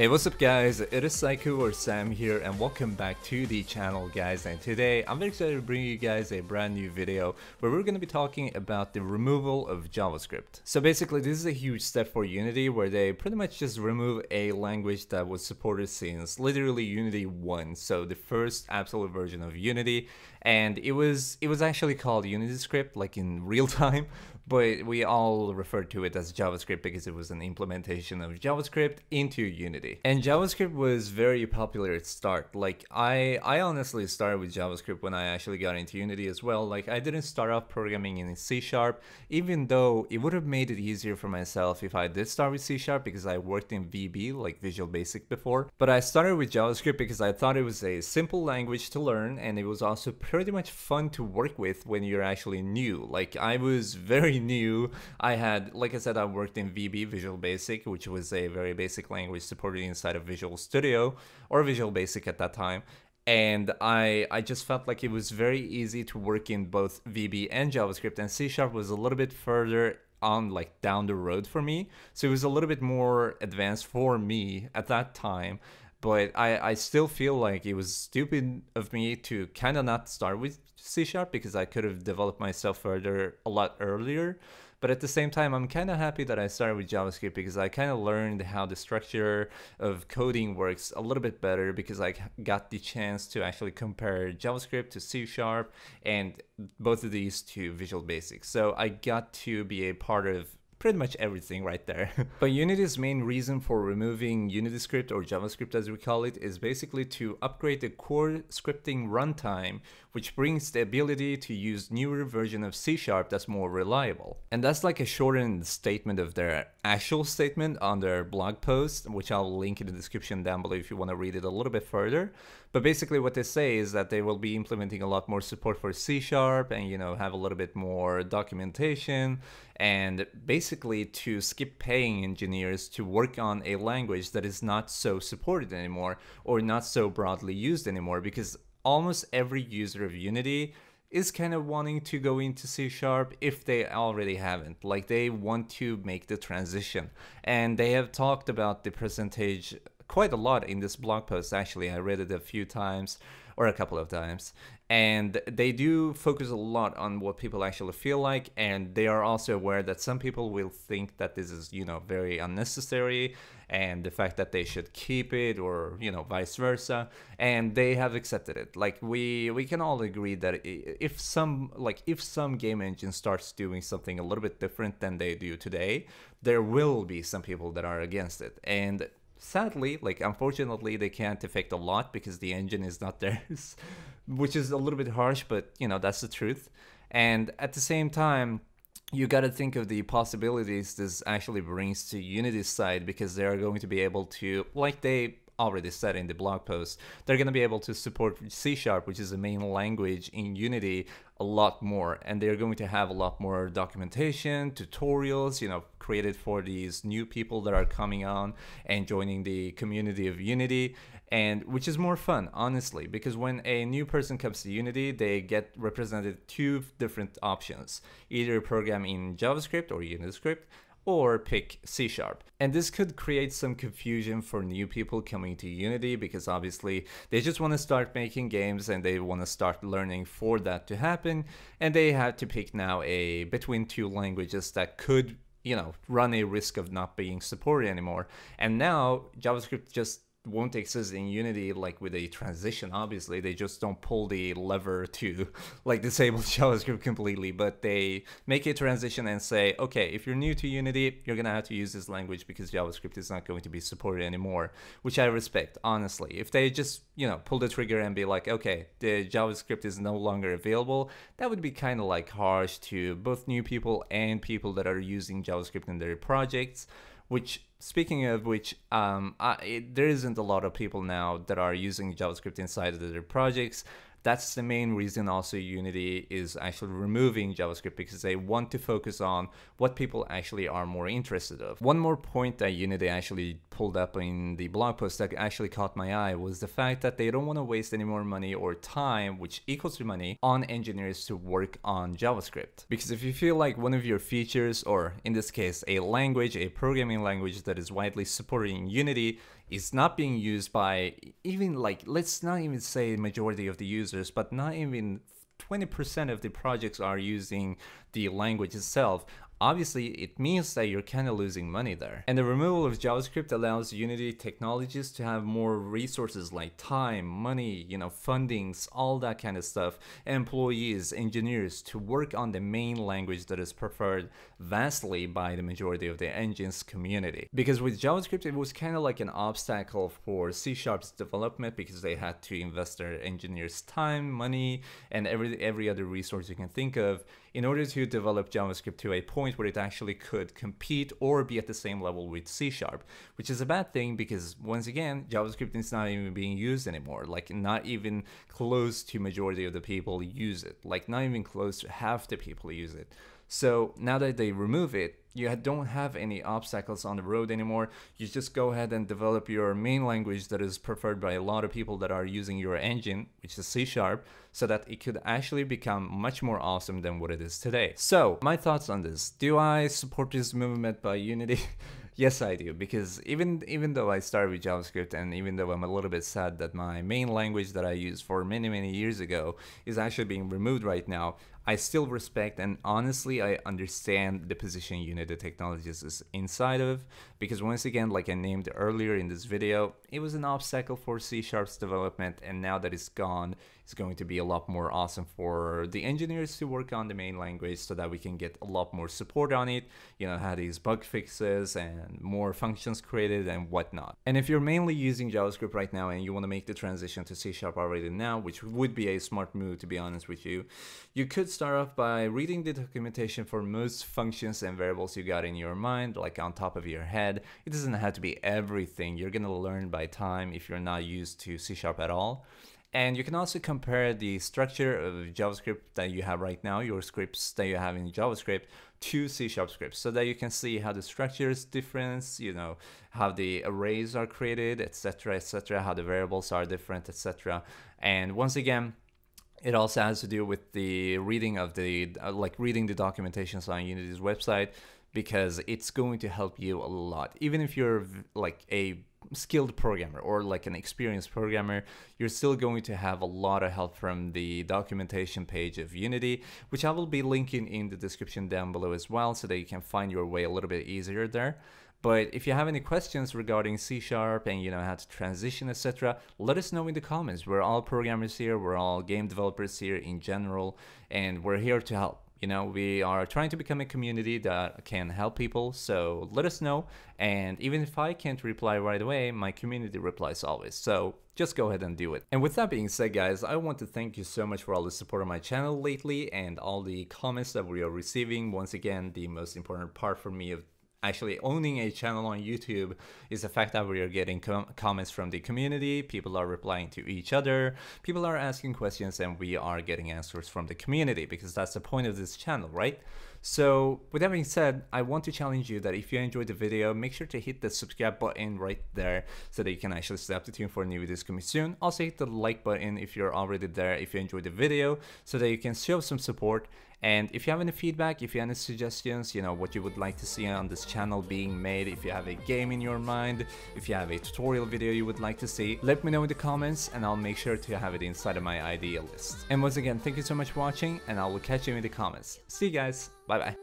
Hey, what's up guys, it is Saiku or Sam here and welcome back to the channel guys, and today I'm very excited to bring you guys a brand new video where we're going to be talking about the removal of JavaScript. So basically this is a huge step for Unity where they pretty much just remove a language that was supported since literally Unity 1, so the first absolute version of Unity, and it was actually called UnityScript like in real time, but we all referred to it as JavaScript because it was an implementation of JavaScript into Unity. And JavaScript was very popular at start. Like I honestly started with JavaScript when I actually got into Unity as well. Like I didn't start off programming in C#, even though it would have made it easier for myself if I did start with C# because I worked in VB, like Visual Basic before. But I started with JavaScript because I thought it was a simple language to learn, and it was also pretty much fun to work with when you're actually new. Like I was very new. I had, like I said, I worked in VB, Visual Basic, which was a very basic language supported inside of Visual Studio or Visual Basic at that time. And I just felt like it was very easy to work in both VB and JavaScript, and C# was a little bit further on, like down the road for me. So it was a little bit more advanced for me at that time. But I still feel like it was stupid of me to kind of not start with C# because I could have developed myself further a lot earlier. But at the same time, I'm kind of happy that I started with JavaScript because I kind of learned how the structure of coding works a little bit better, because I got the chance to actually compare JavaScript to C# and both of these to Visual Basic. So I got to be a part of pretty much everything right there. But Unity's main reason for removing UnityScript, or JavaScript as we call it, is basically to upgrade the core scripting runtime, which brings the ability to use newer version of C# that's more reliable. And that's like a shortened statement of their actual statement on their blog post, which I'll link in the description down below if you want to read it a little bit further. But basically what they say is that they will be implementing a lot more support for C# and, you know, have a little bit more documentation, and basically to skip paying engineers to work on a language that is not so supported anymore or not so broadly used anymore, because almost every user of Unity is kind of wanting to go into C# if they already haven't. Like they want to make the transition, and they have talked about the percentage quite a lot in this blog post. Actually, I read it a few times or a couple of times, and they do focus a lot on what people actually feel like, and they are also aware that some people will think that this is, you know, very unnecessary, and the fact that they should keep it, or, you know, vice versa, and they have accepted it. Like we can all agree that if some game engine starts doing something a little bit different than they do today, there will be some people that are against it. And sadly, like unfortunately, they can't affect a lot because the engine is not theirs, which is a little bit harsh, but you know, that's the truth. And at the same time, you got to think of the possibilities this actually brings to Unity's side, because they are going to be able to, like they already said in the blog post, they're going to be able to support C#, which is the main language in Unity, a lot more, and they're going to have a lot more documentation, tutorials, you know, created for these new people that are coming on and joining the community of Unity, and which is more fun, honestly, because when a new person comes to Unity, they get represented two different options: either program in JavaScript or UnityScript, or pick C#. And this could create some confusion for new people coming to Unity, because obviously they just want to start making games and they want to start learning for that to happen, and they have to pick now between two languages that could, you know, run a risk of not being supported anymore. And now JavaScript just won't exist in Unity, like with a transition. Obviously they just don't pull the lever to like disable JavaScript completely, but they make a transition and say, okay, if you're new to Unity, you're gonna have to use this language because JavaScript is not going to be supported anymore, which I respect, honestly. If they just, you know, pull the trigger and be like, okay, the JavaScript is no longer available, that would be kind of like harsh to both new people and people that are using JavaScript in their projects. Which, speaking of which, there isn't a lot of people now that are using JavaScript inside of their projects. That's the main reason also Unity is actually removing JavaScript, because they want to focus on what people actually are more interested in. One more point that Unity actually pulled up in the blog post that actually caught my eye was the fact that they don't want to waste any more money or time, which equals to money, on engineers to work on JavaScript. Because if you feel like one of your features, or in this case a language, a programming language that is widely supported in Unity, is not being used by even, like, let's not even say majority of the users, but not even 20% of the projects are using the language itself, obviously it means that you're kind of losing money there. And the removal of JavaScript allows Unity technologists to have more resources like time, money, fundings, all that kind of stuff, employees, engineers to work on the main language that is preferred vastly by the majority of the engine's community. Because with JavaScript, it was kind of like an obstacle for C#'s development because they had to invest their engineers' time, money, and every other resource you can think of in order to develop JavaScript to a point where it actually could compete or be at the same level with C#, which is a bad thing because, once again, JavaScript is not even being used anymore. Like, not even close to majority of the people use it. Like, not even close to half the people use it. So now that they remove it, you don't have any obstacles on the road anymore. You just go ahead and develop your main language that is preferred by a lot of people that are using your engine, which is C#, so that it could actually become much more awesome than what it is today. So my thoughts on this: do I support this movement by Unity? Yes, I do, because even though I started with JavaScript, and even though I'm a little bit sad that my main language that I used for many years ago is actually being removed right now, I still respect and honestly I understand the position Unity Technologies is inside of, because once again, like I named earlier in this video, it was an obstacle for C#'s development, and now that it's gone, it's going to be a lot more awesome for the engineers to work on the main language so that we can get a lot more support on it, have these bug fixes and more functions created and whatnot. And if you're mainly using JavaScript right now and you want to make the transition to C# already now, which would be a smart move to be honest with you, you could start off by reading the documentation for most functions and variables you got in your mind, like on top of your head. It doesn't have to be everything. You're gonna learn by time if you're not used to C# at all. And you can also compare the structure of JavaScript that you have right now, your scripts that you have in JavaScript, to C# scripts, so that you can see how the structure is different, how the arrays are created, etc., how the variables are different, etc. And once again, it also has to do with the reading of the reading the documentations on Unity's website, because it's going to help you a lot. Even if you're like a skilled programmer or like an experienced programmer, you're still going to have a lot of help from the documentation page of Unity, which I will be linking in the description down below as well, so that you can find your way a little bit easier there. But if you have any questions regarding C# and how to transition, etc., let us know in the comments. We're all programmers here, we're all game developers here in general, and we're here to help. We are trying to become a community that can help people, so let us know. And even if I can't reply right away, my community replies always, so just go ahead and do it. And with that being said, guys, I want to thank you so much for all the support on my channel lately and all the comments that we are receiving. Once again, the most important part for me of actually owning a channel on YouTube is the fact that we are getting comments from the community. People are replying to each other, people are asking questions, and we are getting answers from the community, because that's the point of this channel, right? So with that being said, I want to challenge you that if you enjoyed the video, make sure to hit the subscribe button right there so that you can actually stay up to tune for new videos coming soon. Also hit the like button if you're already there, if you enjoyed the video, so that you can show some support. And if you have any feedback, if you have any suggestions, what you would like to see on this channel being made, if you have a game in your mind, if you have a tutorial video you would like to see, let me know in the comments and I'll make sure to have it inside of my idea list. And once again, thank you so much for watching, and I will catch you in the comments. See you guys, bye bye.